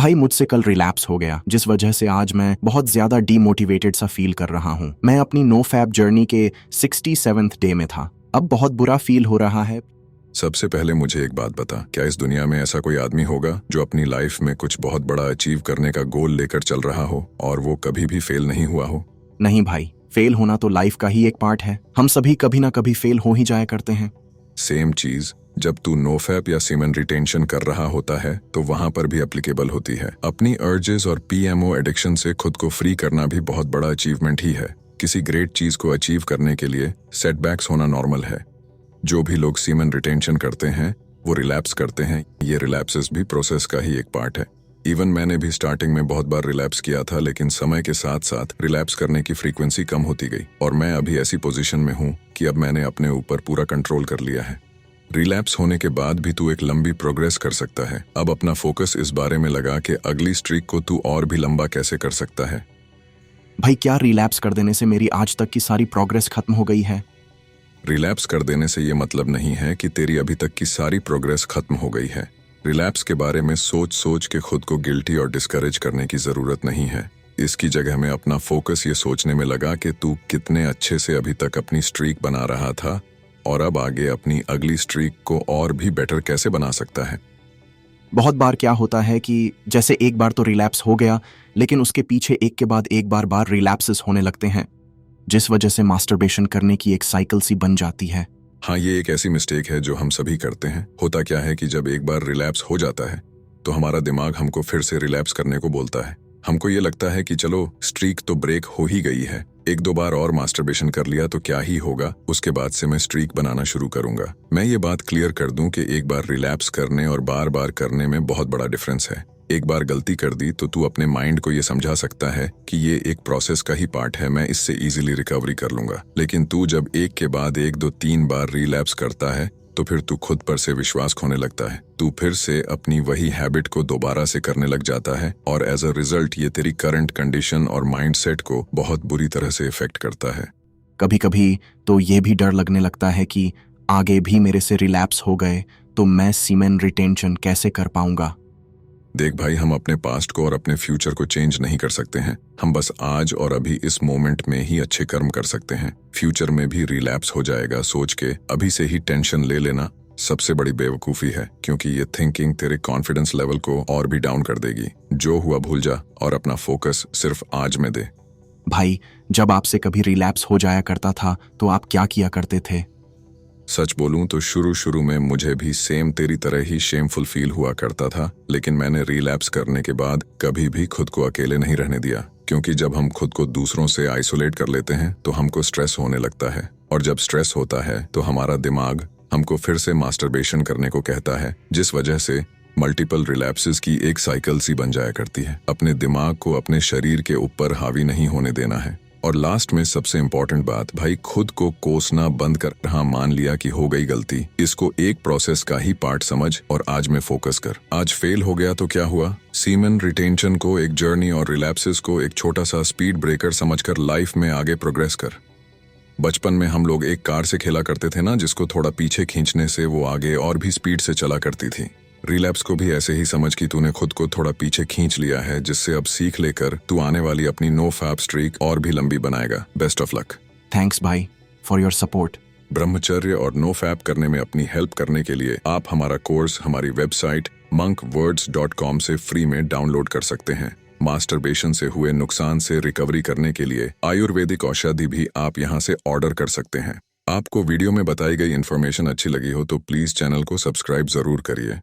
भाई मुझसे कल रिलैप्स हो गया, जिस वजह से आज मैं बहुत ज्यादा डीमोटिवेटेड सा फील कर रहा हूँ। मैं अपनी नो फैब जर्नी के 67th डे में था। अब बहुत बुरा फील हो रहा है। सबसे पहले मुझे एक बात बता, क्या इस दुनिया में ऐसा कोई आदमी होगा जो अपनी लाइफ में कुछ बहुत बड़ा अचीव करने का गोल लेकर चल रहा हो और वो कभी भी फेल नहीं हुआ हो? नहीं भाई, फेल होना तो लाइफ का ही एक पार्ट है। हम सभी कभी ना कभी फेल हो ही जाया करते हैं। सेम चीज जब तू नोफैप या सीमेन रिटेंशन कर रहा होता है तो वहां पर भी एप्लीकेबल होती है। अपनी अर्जेस और पीएमओ एडिक्शन से खुद को फ्री करना भी बहुत बड़ा अचीवमेंट ही है। किसी ग्रेट चीज को अचीव करने के लिए सेटबैक्स होना नॉर्मल है। जो भी लोग सीमेन रिटेंशन करते हैं वो रिलैप्स करते हैं। ये रिलैप्सेस भी प्रोसेस का ही एक पार्ट है। इवन मैंने भी स्टार्टिंग में बहुत बार रिलैप्स किया था, लेकिन समय के साथ साथ रिलैप्स करने की फ्रीक्वेंसी कम होती गई और मैं अभी ऐसी पोजीशन में हूँ कि अब मैंने अपने ऊपर पूरा कंट्रोल कर लिया है। रिलैप्स होने के बाद भी तू एक लंबी प्रोग्रेस कर सकता है। अब अपना फोकस इस बारे में लगा कि अगली स्ट्रीक को तू और भी लंबा कैसे कर सकता है। भाई क्या रिलैप्स कर देने से मेरी आज तक की सारी प्रोग्रेस खत्म हो गई है? रिलैप्स कर देने से ये मतलब नहीं है कि तेरी अभी तक की सारी प्रोग्रेस खत्म हो गई है। रिलैप्स के बारे में सोच सोच के खुद को गिल्टी और डिस्करेज करने की जरूरत नहीं है। इसकी जगह में अपना फोकस ये सोचने में लगा कि तू कितने अच्छे से अभी तक अपनी स्ट्रीक बना रहा था और अब आगे अपनी अगली स्ट्रीक को और भी बेटर कैसे बना सकता है। बहुत बार क्या होता है कि जैसे एक बार तो रिलैप्स हो गया, लेकिन उसके पीछे एक के बाद एक बार रिलैप्सेस होने लगते हैं, जिस वजह से मास्टरबेशन करने की एक साइकिल सी बन जाती है। हाँ, ये एक ऐसी मिस्टेक है जो हम सभी करते हैं। होता क्या है कि जब एक बार रिलैप्स हो जाता है तो हमारा दिमाग हमको फिर से रिलैप्स करने को बोलता है। हमको ये लगता है कि चलो स्ट्रीक तो ब्रेक हो ही गई है, एक दो बार और मास्टरबेशन कर लिया तो क्या ही होगा, उसके बाद से मैं स्ट्रीक बनाना शुरू करूंगा। मैं ये बात क्लियर कर दूं कि एक बार रिलैप्स करने और बार बार करने में बहुत बड़ा डिफरेंस है। एक बार गलती कर दी तो तू अपने माइंड को ये समझा सकता है कि ये एक प्रोसेस का ही पार्ट है, मैं इससे इजीली रिकवरी कर लूंगा। लेकिन तू जब एक के बाद एक दो तीन बार रिलैप्स करता है तो फिर तू खुद पर से विश्वास खोने लगता है। तू फिर से अपनी वही हैबिट को दोबारा से करने लग जाता है और एज अ रिजल्ट ये तेरी करंट कंडीशन और माइंडसेट को बहुत बुरी तरह से इफेक्ट करता है। कभी कभी तो ये भी डर लगने लगता है कि आगे भी मेरे से रिलैप्स हो गए तो मैं सीमेन रिटेंशन कैसे कर पाऊंगा। देख भाई, हम अपने पास्ट को और अपने फ्यूचर को चेंज नहीं कर सकते हैं। हम बस आज और अभी इस मोमेंट में ही अच्छे कर्म कर सकते हैं। फ्यूचर में भी रिलैप्स हो जाएगा सोच के अभी से ही टेंशन ले लेना सबसे बड़ी बेवकूफ़ी है, क्योंकि ये थिंकिंग तेरे कॉन्फिडेंस लेवल को और भी डाउन कर देगी। जो हुआ भूल जा और अपना फोकस सिर्फ आज में दे। भाई, जब आपसे कभी रिलैप्स हो जाया करता था तो आप क्या किया करते थे? सच बोलूं तो शुरू में मुझे भी सेम तेरी तरह ही शेमफुल फील हुआ करता था, लेकिन मैंने रिलैप्स करने के बाद कभी भी खुद को अकेले नहीं रहने दिया। क्योंकि जब हम खुद को दूसरों से आइसोलेट कर लेते हैं तो हमको स्ट्रेस होने लगता है, और जब स्ट्रेस होता है तो हमारा दिमाग हमको फिर से मास्टरबेशन करने को कहता है, जिस वजह से मल्टीपल रिलैप्सेस की एक साइकिल सी बन जाया करती है। अपने दिमाग को अपने शरीर के ऊपर हावी नहीं होने देना है। और लास्ट में सबसे इंपॉर्टेंट बात, भाई खुद को कोसना बंद कर। हाँ, मान लिया कि हो गई गलती, इसको एक प्रोसेस का ही पार्ट समझ और आज में फोकस कर। आज फेल हो गया तो क्या हुआ, सीमेन रिटेंशन को एक जर्नी और रिलैप्सेस को एक छोटा सा स्पीड ब्रेकर समझकर लाइफ में आगे प्रोग्रेस कर। बचपन में हम लोग एक कार से खेला करते थे ना, जिसको थोड़ा पीछे खींचने से वो आगे और भी स्पीड से चला करती थी। रिलैप्स को भी ऐसे ही समझ कि तूने खुद को थोड़ा पीछे खींच लिया है, जिससे अब सीख लेकर तू आने वाली अपनी नो फैब स्ट्रीक और भी लंबी बनाएगा। Best of luck. थैंक्स भाई फॉर योर सपोर्ट। ब्रह्मचर्य और नो फैब करने में अपनी हेल्प करने के लिए आप हमारा कोर्स हमारी वेबसाइट monkwords.com से फ्री में डाउनलोड कर सकते हैं। मास्टरबेशन से हुए नुकसान से रिकवरी करने के लिए आयुर्वेदिक औषधि भी आप यहाँ से ऑर्डर कर सकते हैं। आपको वीडियो में बताई गई इन्फॉर्मेशन अच्छी लगी हो तो प्लीज चैनल को सब्सक्राइब जरूर करिए।